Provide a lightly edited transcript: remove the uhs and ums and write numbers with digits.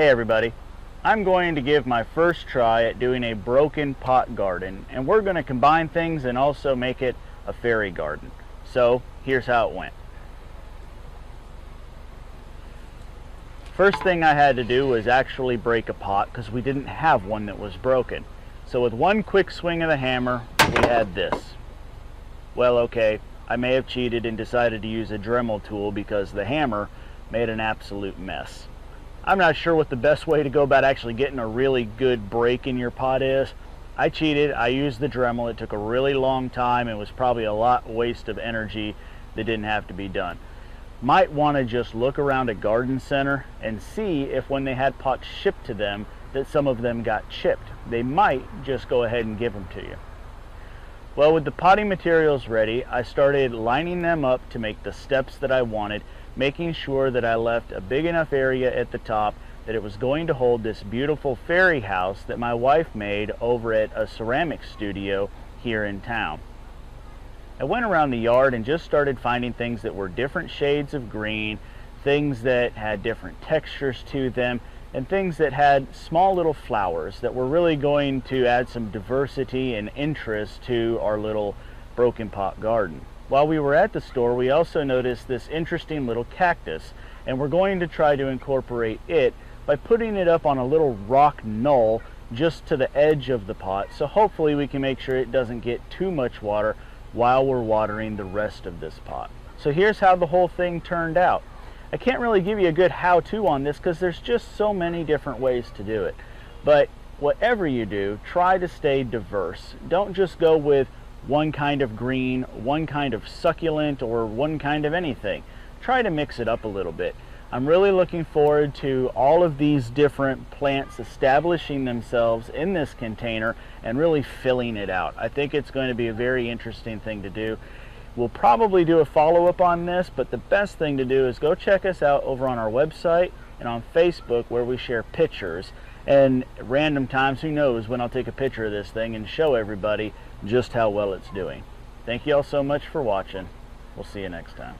Hey everybody, I'm going to give my first try at doing a broken pot garden, and we're going to combine things and also make it a fairy garden. So here's how it went. First thing I had to do was actually break a pot because we didn't have one that was broken. So with one quick swing of the hammer, we had this. Well, okay, I may have cheated and decided to use a Dremel tool because the hammer made an absolute mess. I'm not sure what the best way to go about actually getting a really good break in your pot is. I cheated, I used the Dremel. It took a really long time and was probably a lot waste of energy that didn't have to be done. Might want to just look around a garden center and see if when they had pots shipped to them that some of them got chipped. They might just go ahead and give them to you. Well, with the potting materials ready, I started lining them up to make the steps that I wanted, making sure that I left a big enough area at the top that it was going to hold this beautiful fairy house that my wife made over at a ceramic studio here in town. I went around the yard and just started finding things that were different shades of green, things that had different textures to them, and things that had small little flowers that were really going to add some diversity and interest to our little broken pot garden. While we were at the store, we also noticed this interesting little cactus, and we're going to try to incorporate it by putting it up on a little rock knoll just to the edge of the pot, so hopefully we can make sure it doesn't get too much water while we're watering the rest of this pot. So here's how the whole thing turned out. I can't really give you a good how-to on this because there's just so many different ways to do it. But whatever you do, try to stay diverse. Don't just go with one kind of green, one kind of succulent, or one kind of anything. Try to mix it up a little bit. I'm really looking forward to all of these different plants establishing themselves in this container and really filling it out. I think it's going to be a very interesting thing to do. We'll probably do a follow-up on this, but the best thing to do is go check us out over on our website and on Facebook, where we share pictures. And at random times, who knows when I'll take a picture of this thing and show everybody just how well it's doing. Thank you all so much for watching. We'll see you next time.